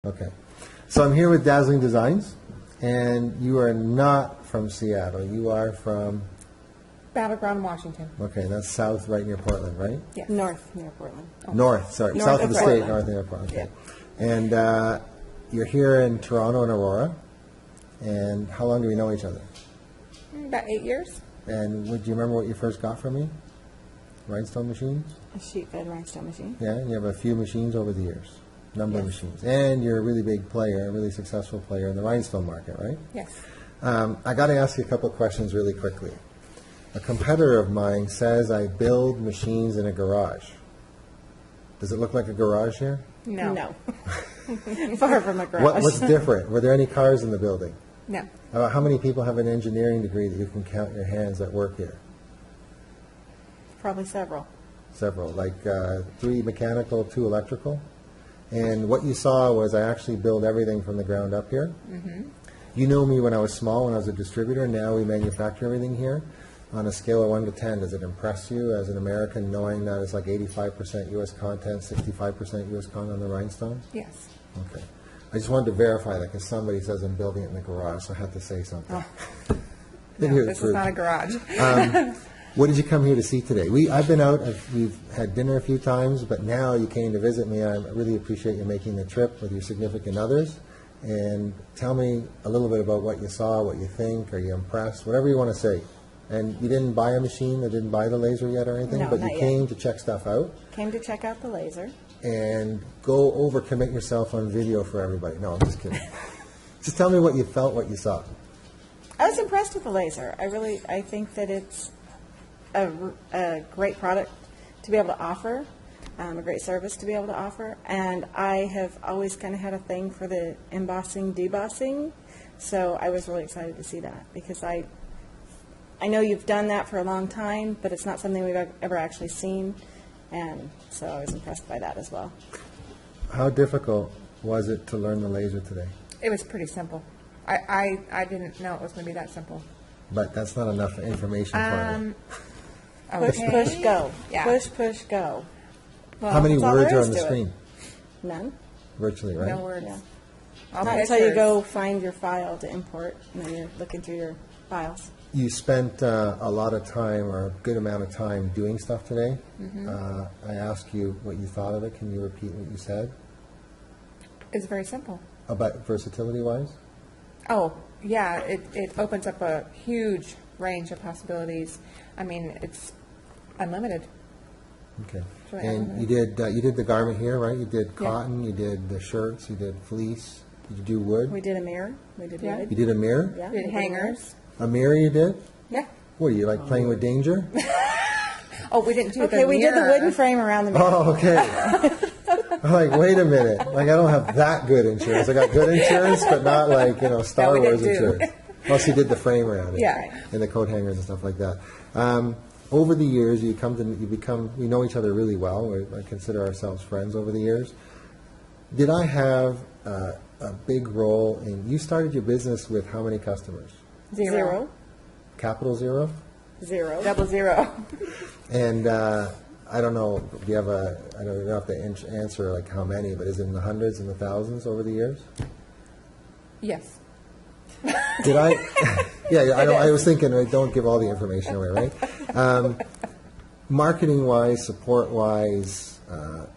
Okay. So I'm here with Dazzling Designs, and you are not from Seattle. You are from... Battleground, Washington. Okay, that's south right near Portland, right? Yes. North near Portland. Oh. North, sorry. North south of the state, Portland. north near Portland. Okay. Yeah. And you're here in Toronto and Aurora. And how long do we know each other? About 8 years. And do you remember what you first got from me? Rhinestone machines? A sheet-fed rhinestone machine. Yeah, and you have a few machines over the years. Number of machines. And you're a really big player, a really successful player in the rhinestone market, right? Yes. I got to ask you a couple of questions really quickly. A competitor of mine says I build machines in a garage. Does it look like a garage here? No. No. Far from a garage. What's different? Were there any cars in the building? No. How many people have an engineering degree that you can count your hands that work here? Probably several. Several, like 3 mechanical, 2 electrical. And what you saw was I actually build everything from the ground up here. Mm-hmm. You know me when I was small, when I was a distributor. Now we manufacture everything here. On a scale of 1 to 10, does it impress you as an American knowing that it's like 85% U.S. content, 65% U.S. content on the rhinestone? Yes. Okay. I just wanted to verify that because somebody says I'm building it in the garage, so I had to say something. Oh. No, this is not a garage. What did you come here to see today? I've been out, we've had dinner a few times, but now you came to visit me. I really appreciate you making the trip with your significant others. And tell me a little bit about what you saw, what you think, are you impressed, whatever you want to say. And you didn't buy a machine, or didn't buy the laser yet or anything, No, but not you yet. came to check stuff out Came to check out the laser. and go over commit yourself on video for everybody. No, I'm just kidding. Just tell me what you felt, what you saw. I was impressed with the laser. I think that it's a great product to be able to offer, a great service to be able to offer. And I have always kind of had a thing for the embossing, debossing. So I was really excited to see that because I know you've done that for a long time, but it's not something we've ever actually seen. And so I was impressed by that as well. How difficult was it to learn the laser today? It was pretty simple. I didn't know it was going to be that simple. But that's not enough information for me. Push, Okay. push, go. Yeah. Push, go. Well, How many that's all words there are is on the to it. screen? None. Virtually, right? No words. Yeah. All Not until you pictures. go find your file to import, and then you're looking through your files. You spent a lot of time, or a good amount of time, doing stuff today. Mm-hmm. I asked you what you thought of it. Can you repeat what you said It's very simple. about versatility-wise? Oh, yeah, it opens up a huge range of possibilities. I mean, it's unlimited. Okay. Sure, And you did the garment here, right? You did cotton. You did the shirts. You did fleece. Did you do wood? We did a mirror. We did Yeah. wood. You did a mirror. Yeah, We did we hangers. A mirror. You did. Yeah. What are you like playing with danger? Oh, we didn't do Okay, the we did the mirror. wooden frame around the mirror. Oh, okay. I'm like, wait a minute. Like, I don't have that good insurance. I got good insurance, but not like, Star No, we Wars didn't do. insurance. Plus, you did the frame around it. Yeah. And the coat hangers and stuff like that. Over the years, we know each other really well. I consider ourselves friends over the years. Did I have a big role in, you started your business with how many customers? Zero. Capital zero? Zero. 00. And I don't know, do you have I don't have to answer like how many, but is it in the hundreds and the thousands over the years? Yes. Did I? Yeah, I was thinking, don't give all the information away, right? Marketing-wise, support-wise,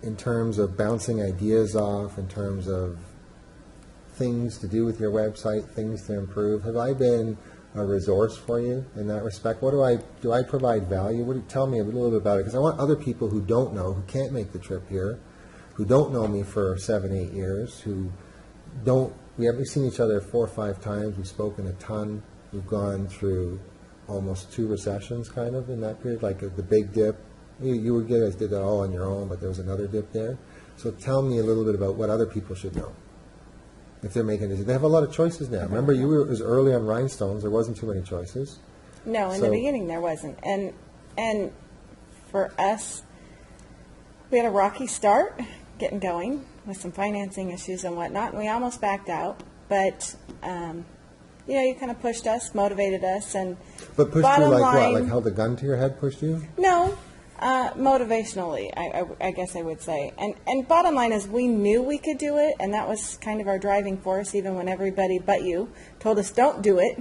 in terms of bouncing ideas off, in terms of things to do with your website, things to improve, have I been a resource for you in that respect? What do I provide value? Tell me a little bit about it, because I want other people who don't know, who can't make the trip here, who don't know me for 7, 8 years, we've seen each other 4 or 5 times, we've spoken a ton, we've gone through almost 2 recessions kind of in that period, like the big dip. You guys did that all on your own, but there was another dip there. So tell me a little bit about what other people should know if they're making this. They have a lot of choices now. Remember, it was early on rhinestones. There wasn't too many choices. No, in the beginning there wasn't. And for us, we had a rocky start getting going with some financing issues and whatnot, and we almost backed out. But, you kind of pushed us, motivated us, and But pushed you bottom like line, what? Like held a gun to your head, pushed you? No, Motivationally, I guess I would say. And bottom line is we knew we could do it, and that was kind of our driving force, even when everybody but you told us don't do it.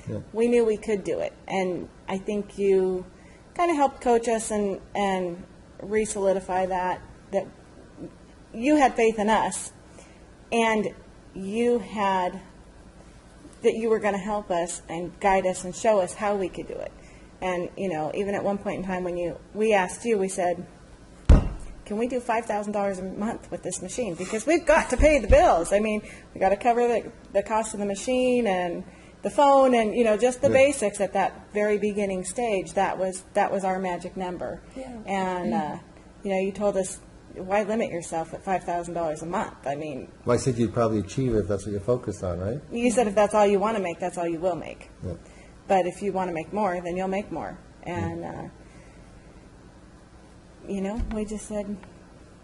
Yeah. We knew we could do it. And I think you kind of helped coach us and re-solidify that you had faith in us, and you were going to help us and guide us and show us how we could do it. And, even at one point in time when we asked you, we said, can we do $5,000 a month with this machine? Because we've got to pay the bills. I mean, we got to cover the cost of the machine and the phone and, just the basics at that very beginning stage. That was our magic number. Yeah. And, you told us, why limit yourself at $5,000 a month? I mean, Well, I said you'd probably achieve it if that's what you're focused on, right? you said if that's all you want to make, that's all you will make. Yeah. But if you want to make more, then you'll make more. And, we just said,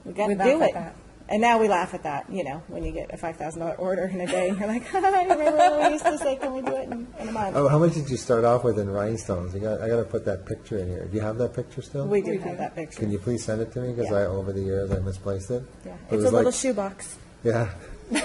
we got to We do laugh it. at that. And now we laugh at that, when you get a $5,000 order in a day, and you're like, I remember when we used to say, can we do it in a month? Oh, how much did you start off with in rhinestones? I got to put that picture in here. Do you have that picture still? We do have that picture. Can you please send it to me? Because Yeah. over the years, I misplaced it. Yeah, It it's was a little like- shoebox. Yeah. Do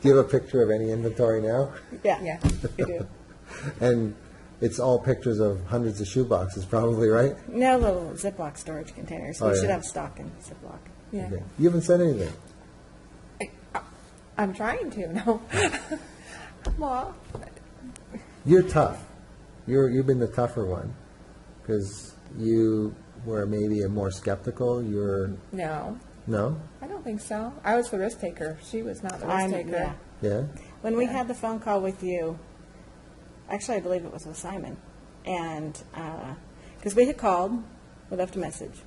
you have a picture of any inventory now? Yeah, we do. And it's all pictures of hundreds of shoe boxes, probably, right? No little Ziploc storage containers. Oh, We yeah. should have stock in Ziploc. Yeah. Okay. You haven't said anything. I'm trying to, no. Well, You're tough. You've been the tougher one because you were maybe a more skeptical. no, No? I don't think so. I was the risk taker. She was not the risk taker. Yeah. Yeah? When we had the phone call with you, actually, I believe it was with Simon, and because we had called, we left a message.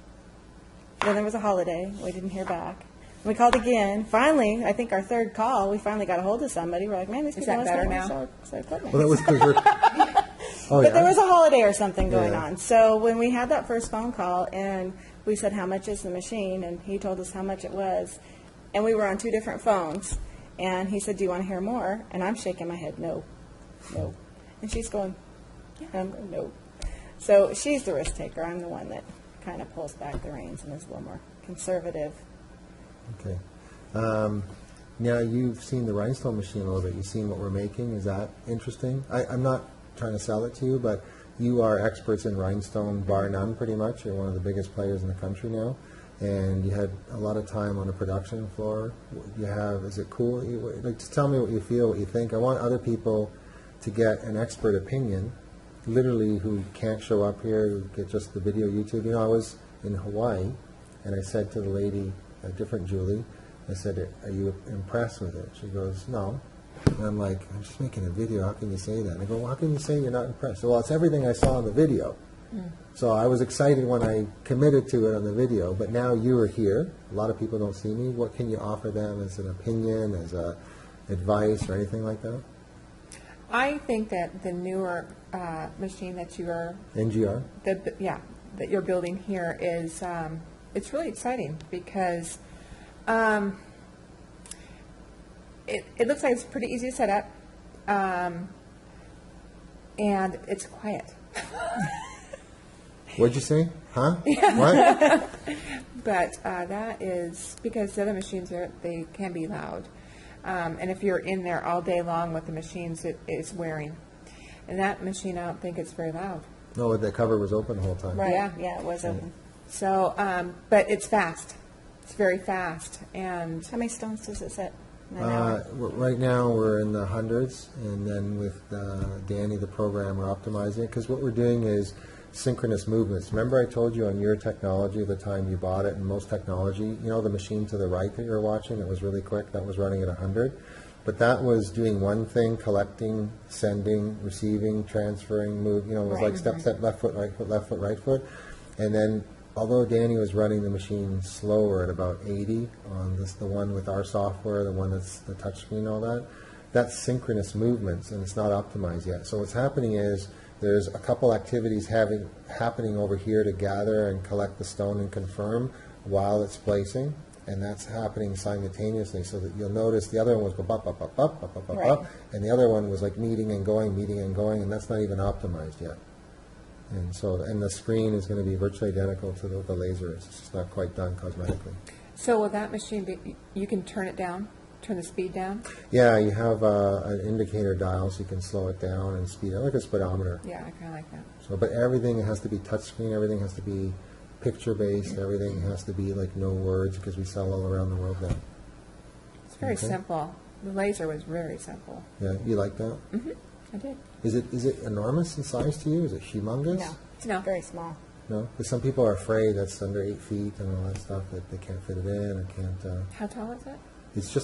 Then there was a holiday. We didn't hear back. We called again. Finally, I think our third call, we finally got a hold of somebody. We're like, man, these Is people that must better not now? want to sell equipment. Well, that was because we're... Oh, But there yeah? was a holiday or something going Yeah. on. So when we had that first phone call and we said, how much is the machine? And he told us how much it was. And we were on two different phones. And he said, do you want to hear more? And I'm shaking my head, no, no. And she's going, yeah. And I'm going, no. So she's the risk taker. I'm the one that kind of pulls back the reins and is a little more conservative. Okay. Now, you've seen the rhinestone machine a little bit. You've seen what we're making. Is that interesting? I'm not trying to sell it to you, but you are experts in rhinestone, bar none, pretty much. You're one of the biggest players in the country now. And you had a lot of time on the production floor. Is it cool? Just tell me what you feel, what you think. I want other people to get an expert opinion, literally, who can't show up here, who get just the video YouTube. I was in Hawaii, and I said to the lady, a different Julie, I said, are you impressed with it? She goes, no. And I'm like, I'm just making a video. How can you say that? And I go, well, how can you say you're not impressed? Well, it's everything I saw in the video. So I was excited when I committed to it on the video, but now you are here. A lot of people don't see me. What can you offer them as an opinion, as advice, or anything like that? I think that the newer machine that you are, NGR? that you're building here is, it's really exciting because it looks like it's pretty easy to set up, and it's quiet. What'd you say? Huh? What? But that is because the other machines they can be loud, and if you're in there all day long with the machines, it's wearing. And that machine, I don't think it's very loud. No, the cover was open the whole time. Right. Yeah. Yeah, it was open. So, but it's fast. It's very fast, and How many stones does it set in an hour? Right now, we're in the hundreds, and then with Danny, the program, we're optimizing it, because what we're doing is synchronous movements. Remember I told you on your technology the time you bought it, and most technology, the machine to the right that you're watching, that was really quick, that was running at 100. But that was doing one thing, collecting, sending, receiving, transferring, move, it was like step, step, left foot, right foot. And then, although Danny was running the machine slower at about 80 on the one with our software, the one that's the touchscreen, all that, that's synchronous movements, and it's not optimized yet. So what's happening is there's a couple activities happening over here to gather and collect the stone and confirm while it's placing, and that's happening simultaneously, so that you'll notice the other one was bop, bop, bop, bop, bop, bop, Right. bop, and the other one was like meeting and going, and that's not even optimized yet. And so, and the screen is going to be virtually identical to the laser. It's just not quite done cosmetically. So will that machine be, you can turn it down, turn the speed down? Yeah, you have an indicator dial, so you can slow it down and speed it, like a speedometer. Yeah, I kind of like that. So, but everything has to be touchscreen, everything has to be picture-based, everything has to be like no words, because we sell all around the world now. It's very Okay. simple. The laser was very simple. Yeah, you like that? I did. Is it enormous in size to you? Is it humongous? No, it's No. very small. No? Because some people are afraid that's under 8 feet and all that stuff, that they can't fit it in or can't, How tall is it?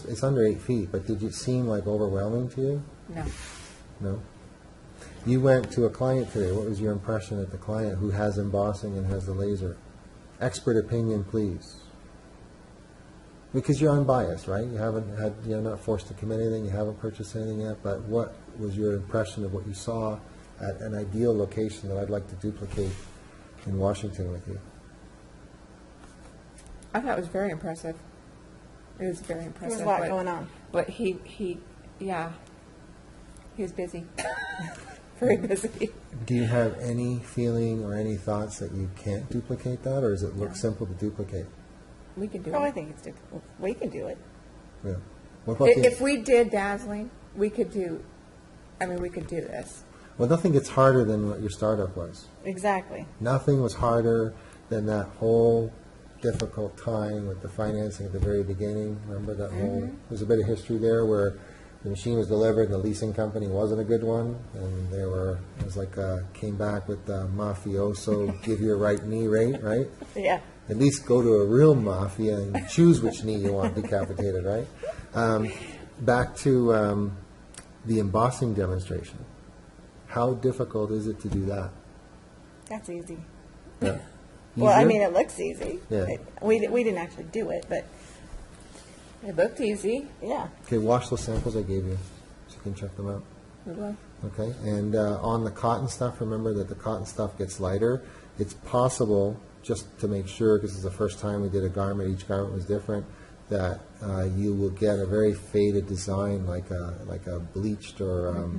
it's under 8 feet, but did it seem like overwhelming to you? No. No? You went to a client today. What was your impression of the client who has embossing and has the laser? Expert opinion, please. Because you're unbiased, right? You're not forced to commit anything, you haven't purchased anything yet, but what was your impression of what you saw at an ideal location that I'd like to duplicate in Washington with you? I thought it was very impressive. It was very There impressive. was a lot but- going on. But he was busy. Very busy. Do you have any feeling or any thoughts that you can't duplicate that, or does it look No. simple to duplicate? We can do Oh, I it. think it's we can do it. Yeah. What about If we did dazzling, we could do this. well, nothing gets harder than what your startup was. Exactly. Nothing was harder than that whole difficult time with the financing at the very beginning. Remember that whole, there's a bit of history there where the machine was delivered and the leasing company wasn't a good one, and it was like, came back with the mafioso, give your right knee rate, right? Yeah. At least go to a real mafia and choose which knee you want decapitated, right? Back to the embossing demonstration. How difficult is it to do that? That's easy. Yeah. Well, I Easier? mean, it looks easy. Yeah. We didn't actually do it, but It looked easy. yeah. Okay, wash those samples I gave you, so you can check them out. We will. Okay, and on the cotton stuff, remember that the cotton stuff gets lighter. It's possible, just to make sure, because it's the first time we did a garment, each garment was different, that you will get a very faded design, like a bleached or,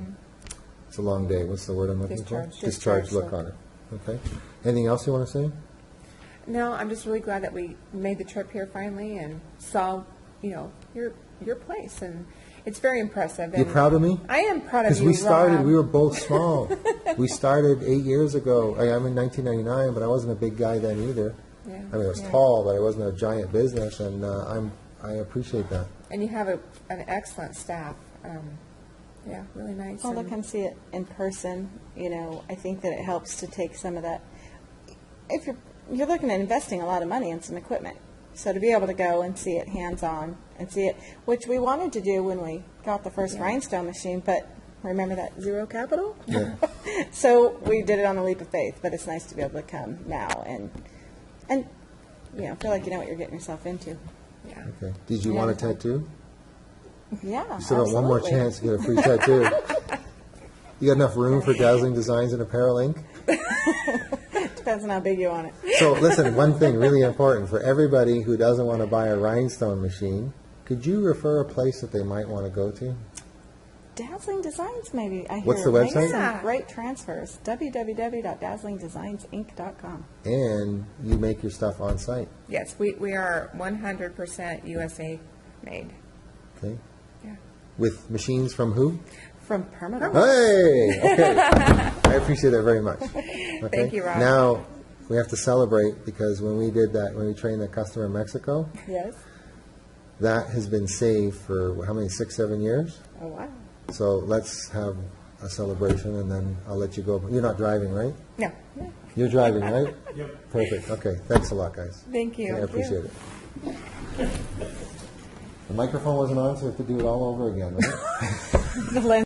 it's a long day, what's the word I'm looking for? Discharged. Discharged look Discharged on it. Okay. Anything else you want to say? No, I'm just really glad that we made the trip here finally and saw, your place, and it's very impressive. You and proud of me? I am proud of Because you, we started, Rob. we were both small. We started 8 years ago. I'm in 1999, but I wasn't a big guy then either. Yeah. I mean, I was tall, but I wasn't a giant business, and I appreciate that. And you have an excellent staff. Yeah, really nice. Well, to and- come see it in person, I think that it helps to take some of that. If you're looking at investing a lot of money in some equipment, so to be able to go and see it hands-on and see it, which we wanted to do when we got the first rhinestone machine, but remember that zero capital? Yeah. So we did it on a leap of faith, but it's nice to be able to come now and feel like you know what you're getting yourself into. Yeah. Okay. Did you want a tattoo? Yeah, You still got one more absolutely. chance to get a free tattoo. You got enough room for Dazzling Designs and Apparel Inc.? Depends on how big you want it. So listen, one thing really important for everybody who doesn't want to buy a rhinestone machine, could you refer a place that they might want to go to? Dazzling Designs, maybe. I hear What's the makes website? some great transfers. www.dazzlingdesignsinc.com. And you make your stuff on site, Yes, we are 100% USA made. okay? Yeah. With machines from who? From Permaboss. Hey! Okay. I appreciate that very much. Okay? Thank you, Rob. Now, we have to celebrate because when we did that, when we trained that customer in Mexico, Yes. that has been saved for how many, 6, 7 years? Oh, wow. So let's have a celebration and then I'll let you go. You're not driving, right? No. You're driving, right? Yep. Perfect. Okay. Thanks a lot, guys. Thank you. I appreciate it. The microphone wasn't on, so we have to do it all over again, right? The lens